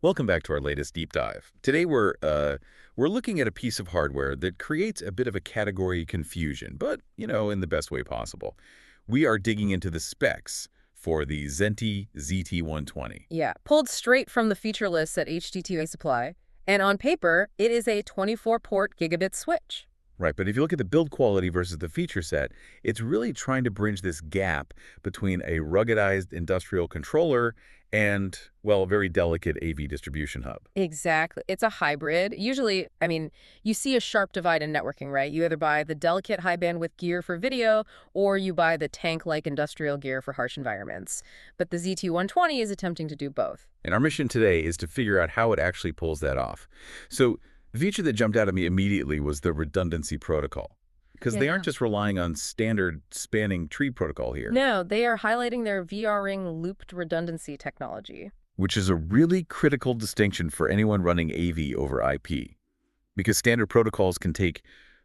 Welcome back to our latest deep dive. Today we're looking at a piece of hardware that creates a bit of a category confusion, but in the best way possible. We are digging into the specs for the Zenty ZT-120. Yeah, pulled straight from the feature list at HDTV Supply. And on paper, it is a 24-port gigabit switch. Right, but if you look at the build quality versus the feature set, it's really trying to bridge this gap between a ruggedized industrial controller and, well, a very delicate AV distribution hub. Exactly. It's a hybrid. Usually, you see a sharp divide in networking, right? You either buy the delicate high bandwidth gear for video, or you buy the tank-like industrial gear for harsh environments. But the ZT-120 is attempting to do both. And our mission today is to figure out how it actually pulls that off. So the feature that jumped out at me immediately was the redundancy protocol, because they aren't just relying on standard spanning tree protocol here. No, they are highlighting their VR-ring looped redundancy technology. Which is a really critical distinction for anyone running AV over IP, because standard protocols can take,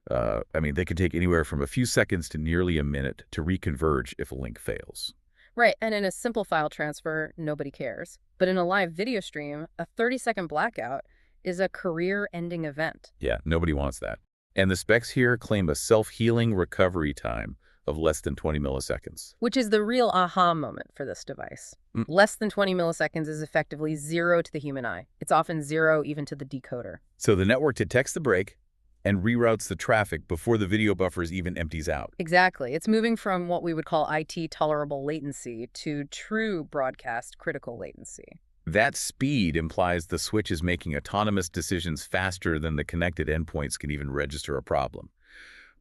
they can take anywhere from a few seconds to nearly a minute to reconverge if a link fails. Right, and in a simple file transfer, nobody cares. But in a live video stream, a 30-second blackout is a career-ending event. Yeah, nobody wants that. And the specs here claim a self-healing recovery time of less than 20 milliseconds. Which is the real aha moment for this device. Less than 20 milliseconds is effectively zero to the human eye. It's often zero even to the decoder. So the network detects the break and reroutes the traffic before the video buffers even empties out. Exactly. It's moving from what we would call IT tolerable latency to true broadcast critical latency. That speed implies the switch is making autonomous decisions faster than the connected endpoints can even register a problem.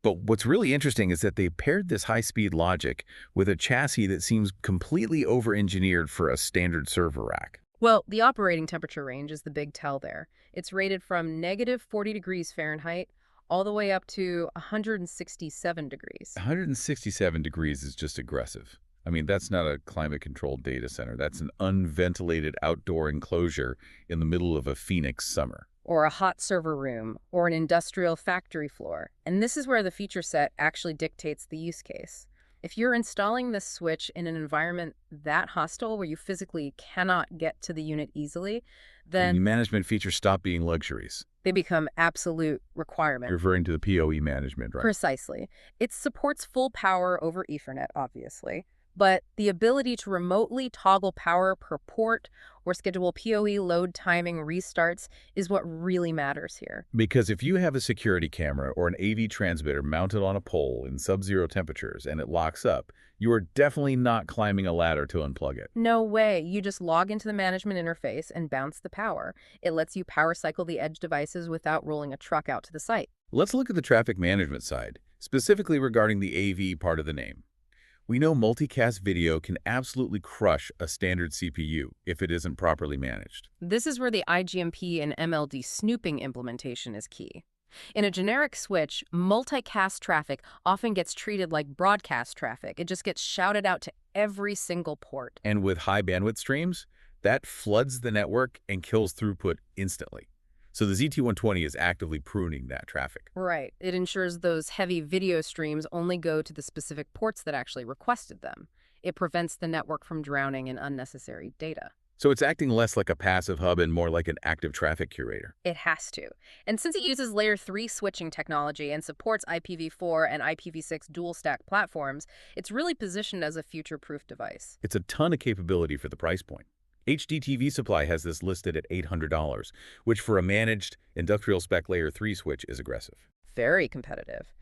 But what's really interesting is that they paired this high-speed logic with a chassis that seems completely over-engineered for a standard server rack. Well, the operating temperature range is the big tell there. It's rated from negative 40 degrees Fahrenheit all the way up to 167 degrees. 167 degrees is just aggressive. That's not a climate-controlled data center. That's an unventilated outdoor enclosure in the middle of a Phoenix summer. Or a hot server room, or an industrial factory floor. And this is where the feature set actually dictates the use case. If you're installing this switch in an environment that hostile where you physically cannot get to the unit easily, then the management features stop being luxuries. They become absolute requirement. Referring to the PoE management, right? Precisely. It supports full power over Ethernet, obviously. But the ability to remotely toggle power per port or schedule PoE load timing restarts is what really matters here. Because if you have a security camera or an AV transmitter mounted on a pole in sub-zero temperatures and it locks up, you are definitely not climbing a ladder to unplug it. No way. You just log into the management interface and bounce the power. It lets you power cycle the edge devices without rolling a truck out to the site. Let's look at the traffic management side, specifically regarding the AV part of the name. We know multicast video can absolutely crush a standard CPU if it isn't properly managed. This is where the IGMP and MLD snooping implementation is key. In a generic switch, multicast traffic often gets treated like broadcast traffic. It just gets shouted out to every single port. And with high bandwidth streams, that floods the network and kills throughput instantly. So the ZT-120 is actively pruning that traffic. Right. It ensures those heavy video streams only go to the specific ports that actually requested them. It prevents the network from drowning in unnecessary data. So it's acting less like a passive hub and more like an active traffic curator. It has to. And since it uses Layer 3 switching technology and supports IPv4 and IPv6 dual-stack platforms, it's really positioned as a future-proof device. It's a ton of capability for the price point. HDTV Supply has this listed at $800, which for a managed industrial spec Layer 3 switch is aggressive. Very competitive.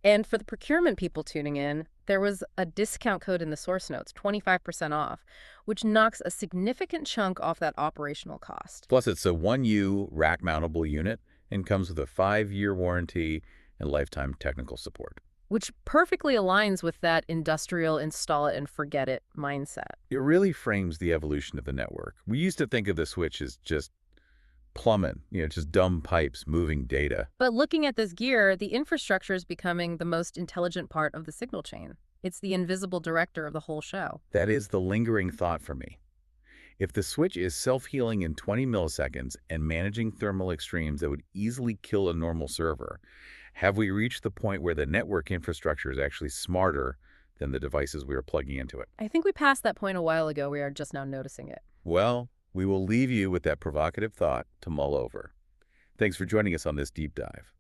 And for the procurement people tuning in, there was a discount code in the source notes, 25% off, which knocks a significant chunk off that operational cost. Plus, it's a 1U rack-mountable unit and comes with a 5-year warranty and lifetime technical support. Which perfectly aligns with that industrial install it and forget it mindset. It really frames the evolution of the network. We used to think of the switch as just plumbing, just dumb pipes moving data. But looking at this gear, the infrastructure is becoming the most intelligent part of the signal chain. It's the invisible director of the whole show. That is the lingering thought for me. If the switch is self-healing in 20 milliseconds and managing thermal extremes that would easily kill a normal server, have we reached the point where the network infrastructure is actually smarter than the devices we are plugging into it? I think we passed that point a while ago. We are just now noticing it. Well, We will leave you with that provocative thought to mull over. Thanks for joining us on this deep dive.